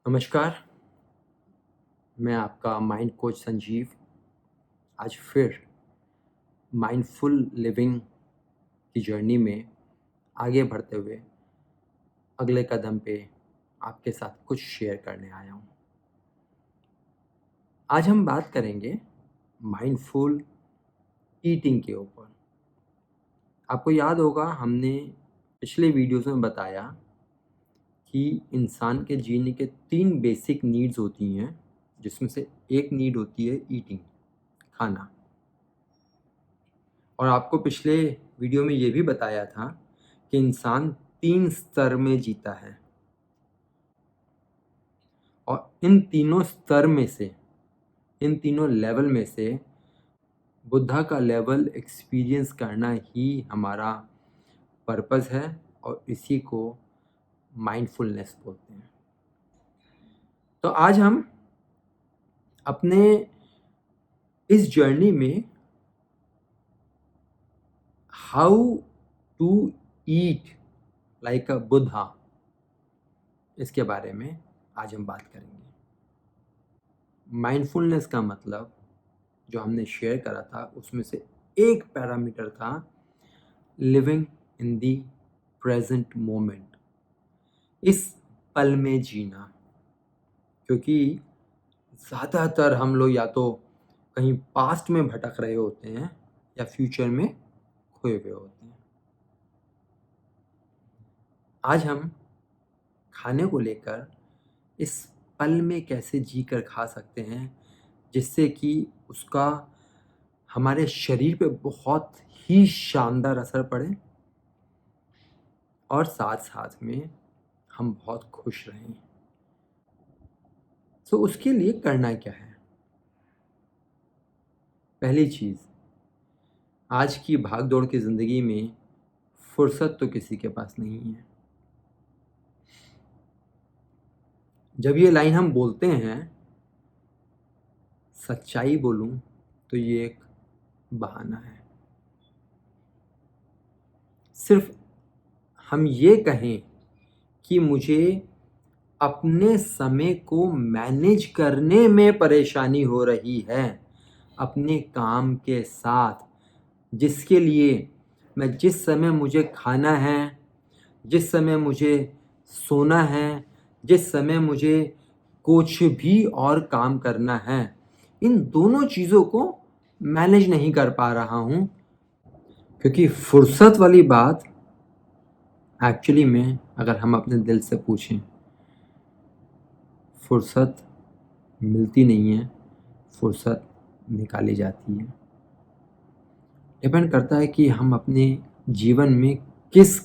नमस्कार, मैं आपका माइंड कोच संजीव आज फिर माइंडफुल लिविंग की जर्नी में आगे बढ़ते हुए अगले कदम पे आपके साथ कुछ शेयर करने आया हूँ। आज हम बात करेंगे माइंडफुल ईटिंग के ऊपर। आपको याद होगा हमने पिछले वीडियोज़ में बताया कि इंसान के जीने के 3 बेसिक नीड्स होती हैं, जिसमें से एक नीड होती है ईटिंग, खाना। और आपको पिछले वीडियो में ये भी बताया था कि इंसान 3 स्तर में जीता है और इन तीनों स्तर में से, इन तीनों लेवल में से बुद्धा का लेवल एक्सपीरियंस करना ही हमारा पर्पस है और इसी को माइंडफुलनेस बोलते हैं। तो आज हम अपने इस जर्नी में how to eat like a Buddha, इसके बारे में आज हम बात करेंगे। माइंडफुलनेस का मतलब जो हमने शेयर करा था उसमें से एक पैरामीटर था living in the present moment, इस पल में जीना। क्योंकि ज़्यादातर हम लोग या तो कहीं पास्ट में भटक रहे होते हैं या फ्यूचर में खोए हुए होते हैं। आज हम खाने को लेकर इस पल में कैसे जी कर खा सकते हैं जिससे कि उसका हमारे शरीर पे बहुत ही शानदार असर पड़े और साथ-साथ में हम बहुत खुश रहें। तो उसके लिए करना क्या है? पहली चीज़, आज की भाग-दौड़ की ज़िंदगी में फुर्सत तो किसी के पास नहीं है। जब ये लाइन हम बोलते हैं, सच्चाई बोलूँ तो ये एक बहाना है। सिर्फ़ हम ये कहें कि मुझे अपने समय को मैनेज करने में परेशानी हो रही है, अपने काम के साथ, जिसके लिए मैं जिस समय मुझे खाना है, जिस समय मुझे सोना है, जिस समय मुझे कुछ भी और काम करना है, इन दोनों चीज़ों को मैनेज नहीं कर पा रहा हूँ। क्योंकि फुर्सत वाली बात एक्चुअली में अगर हम अपने दिल से पूछें, फुर्सत मिलती नहीं है, फुर्सत निकाली जाती है। डिपेंड करता है कि हम अपने जीवन में किस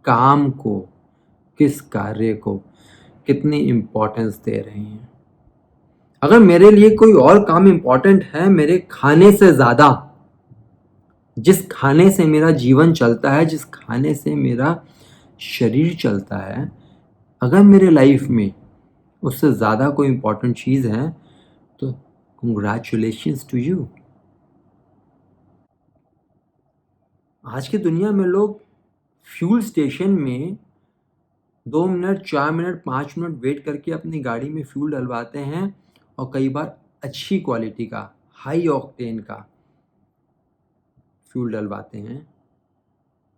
काम को, किस कार्य को कितनी इम्पोर्टेंस दे रहे हैं। अगर मेरे लिए कोई और काम इम्पोर्टेंट है मेरे खाने से ज़्यादा, जिस खाने से मेरा जीवन चलता है, जिस खाने से मेरा शरीर चलता है, अगर मेरे लाइफ में उससे ज़्यादा कोई इम्पोर्टेंट चीज़ है तो कांग्रेचुलेशंस टू यू। आज की दुनिया में लोग फ्यूल स्टेशन में 2 मिनट, 4 मिनट, 5 मिनट वेट करके अपनी गाड़ी में फ्यूल डलवाते हैं और कई बार अच्छी क्वालिटी का, हाई ऑक्टेन का फ्यूल डलवाते हैं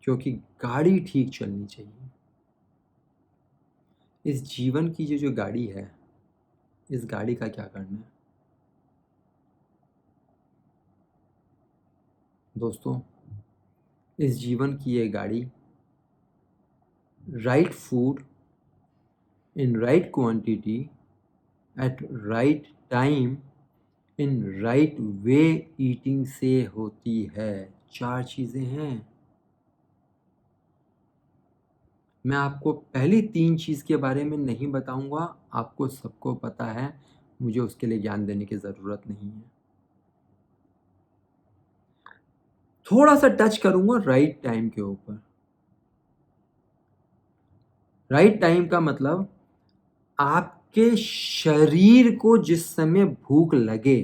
क्योंकि गाड़ी ठीक चलनी चाहिए। इस जीवन की जो गाड़ी है, इस गाड़ी का क्या करना है? दोस्तों, इस जीवन की ये गाड़ी right food in right quantity eight right time in right way eating से होती है। 4 चीज़ें हैं। मैं आपको पहली 3 चीज़ के बारे में नहीं बताऊंगा, आपको सबको पता है, मुझे उसके लिए ज्ञान देने की ज़रूरत नहीं है। थोड़ा सा टच करूंगा राइट टाइम के ऊपर। राइट टाइम का मतलब आपके शरीर को जिस समय भूख लगे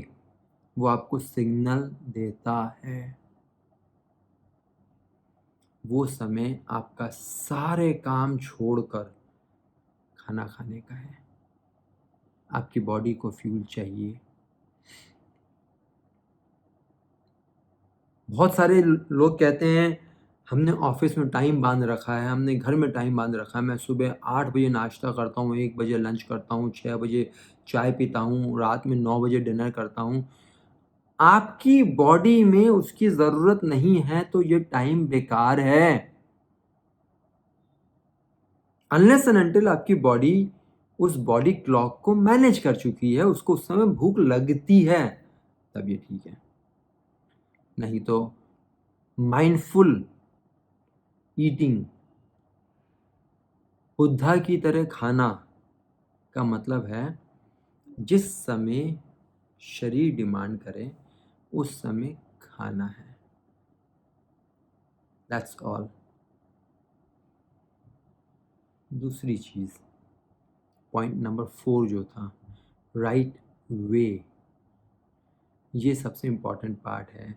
वो आपको सिग्नल देता है, वो समय आपका सारे काम छोड़कर खाना खाने का है। आपकी बॉडी को फ्यूल चाहिए। बहुत सारे लोग कहते हैं हमने ऑफिस में टाइम बांध रखा है, हमने घर में टाइम बांध रखा है, मैं सुबह 8 बजे नाश्ता करता हूँ, 1 बजे लंच करता हूँ, 6 बजे चाय पीता हूँ, रात में 9 बजे डिनर करता हूँ। आपकी बॉडी में उसकी ज़रूरत नहीं है तो ये टाइम बेकार है। अनलेस एंड अनटिल आपकी बॉडी उस बॉडी क्लॉक को मैनेज कर चुकी है, उसको उस समय भूख लगती है, तब ये ठीक है। नहीं तो माइंडफुल ईटिंग, बुद्धा की तरह खाना का मतलब है जिस समय शरीर डिमांड करे उस समय खाना है। That's all. दूसरी चीज़, पॉइंट नंबर 4 जो था, राइट वे, ये सबसे इम्पॉर्टेंट पार्ट है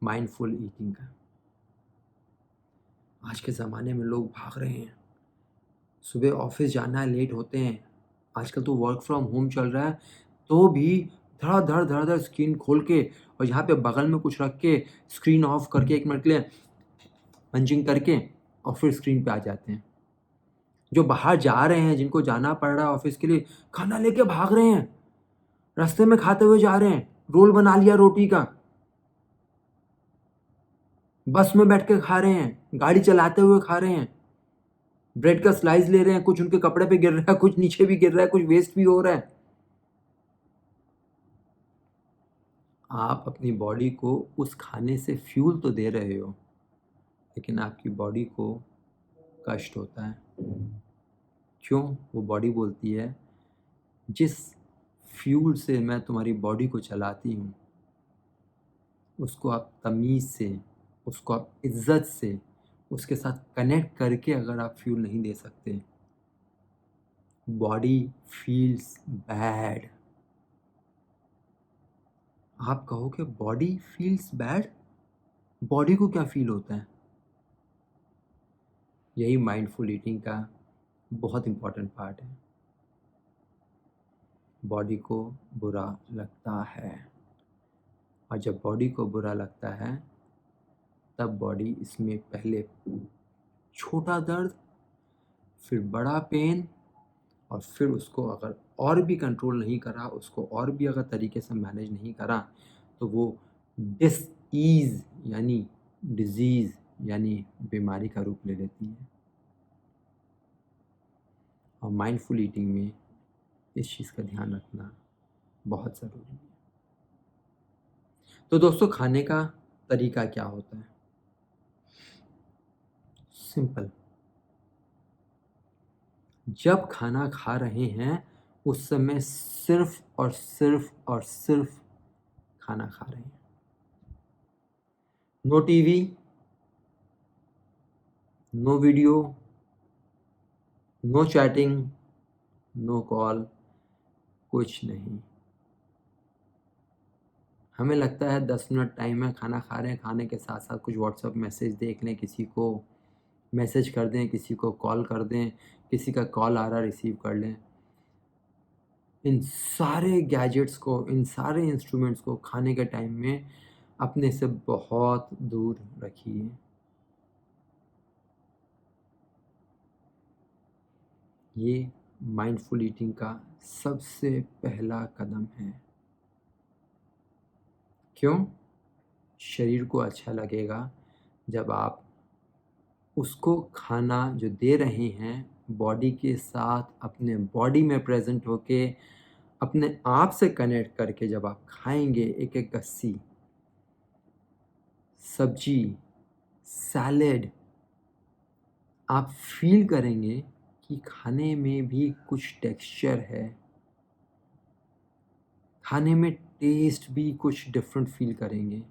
माइंडफुल ईटिंग का। आज के ज़माने में लोग भाग रहे हैं, सुबह ऑफिस जाना है, लेट होते हैं। आजकल तो वर्क फ्रॉम होम चल रहा है, तो भी धड़ाधड़ स्क्रीन खोल के और यहाँ पे बगल में कुछ रख के स्क्रीन ऑफ करके 1 मिनट के लिए पंचिंग करके और फिर स्क्रीन पे आ जाते हैं। जो बाहर जा रहे हैं, जिनको जाना पड़ रहा है ऑफिस के लिए, खाना लेके भाग रहे हैं, रास्ते में खाते हुए जा रहे हैं, रोल बना लिया रोटी का, बस में बैठ के खा रहे हैं, गाड़ी चलाते हुए खा रहे हैं, ब्रेड का स्लाइस ले रहे हैं, कुछ उनके कपड़े पे गिर रहा है, कुछ नीचे भी गिर रहा है, कुछ वेस्ट भी हो रहा है। आप अपनी बॉडी को उस खाने से फ्यूल तो दे रहे हो, लेकिन आपकी बॉडी को कष्ट होता है। क्यों? वो बॉडी बोलती है जिस फ्यूल से मैं तुम्हारी बॉडी को चलाती हूँ, उसको आप तमीज़ से, उसको आप इज़्ज़त से, उसके साथ कनेक्ट करके अगर आप फ्यूल नहीं दे सकते, बॉडी फील्स बैड। आप कहोगे बॉडी फील्स बैड? बॉडी को क्या फील होता है? यही माइंडफुल ईटिंग का बहुत इम्पोर्टेंट पार्ट है। बॉडी को बुरा लगता है, और जब बॉडी को बुरा लगता है तब बॉडी इसमें पहले छोटा दर्द, फिर बड़ा पेन, और फिर उसको अगर और भी कंट्रोल नहीं करा, उसको और भी अगर तरीके से मैनेज नहीं करा, तो वो डिसईज़ यानी डिज़ीज़ यानी बीमारी का रूप ले लेती है। और माइंडफुल ईटिंग में इस चीज़ का ध्यान रखना बहुत ज़रूरी है। तो दोस्तों, खाने का तरीका क्या होता है? सिंपल। जब खाना खा रहे हैं उस समय सिर्फ और सिर्फ और सिर्फ खाना खा रहे हैं। No TV, no video, no chatting, no call, कुछ नहीं। हमें लगता है 10 मिनट टाइम है, खाना खा रहे हैं, खाने के साथ साथ कुछ व्हाट्सएप मैसेज देख लें, किसी को मैसेज कर दें, किसी को कॉल कर दें, किसी का कॉल आ रहा रिसीव कर लें। इन सारे गैजेट्स को, इन सारे इंस्ट्रूमेंट्स को खाने के टाइम में अपने से बहुत दूर रखिए। ये माइंडफुल ईटिंग का सबसे पहला कदम है। क्यों? शरीर को अच्छा लगेगा जब आप उसको खाना जो दे रहे हैं बॉडी के साथ, अपने बॉडी में प्रेजेंट होके, अपने आप से कनेक्ट करके जब आप खाएंगे, एक एक कस्सी सब्जी, सैलेड, आप फील करेंगे कि खाने में भी कुछ टेक्सचर है, खाने में टेस्ट भी कुछ डिफरेंट फील करेंगे।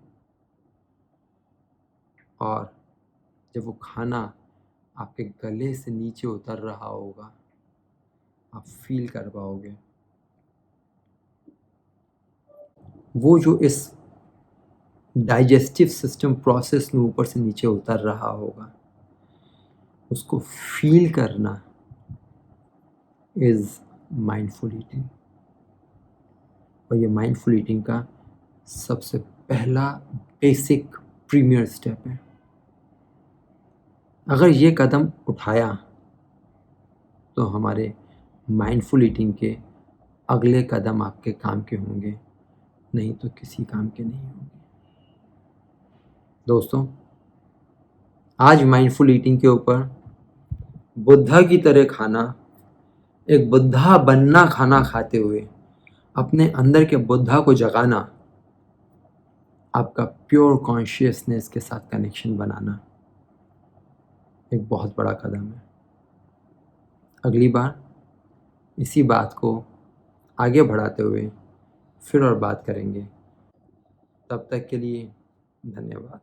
और जब वो खाना आपके गले से नीचे उतर रहा होगा, आप फील कर पाओगे वो जो इस डाइजेस्टिव सिस्टम प्रोसेस में ऊपर से नीचे उतर रहा होगा, उसको फील करना इज़ माइंडफुल ईटिंग। और ये माइंडफुल ईटिंग का सबसे पहला बेसिक प्रीमियर स्टेप है। अगर ये कदम उठाया तो हमारे माइंडफुल ईटिंग के अगले कदम आपके काम के होंगे, नहीं तो किसी काम के नहीं होंगे। दोस्तों, आज माइंडफुल ईटिंग के ऊपर बुद्धा की तरह खाना, एक बुद्धा बनना खाना खाते हुए अपने अंदर के बुद्धा को जगाना, आपका प्योर कॉन्शियसनेस के साथ कनेक्शन बनाना एक बहुत बड़ा कदम है। अगली बार इसी बात को आगे बढ़ाते हुए फिर और बात करेंगे। तब तक के लिए धन्यवाद।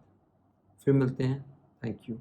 फिर मिलते हैं। Thank you.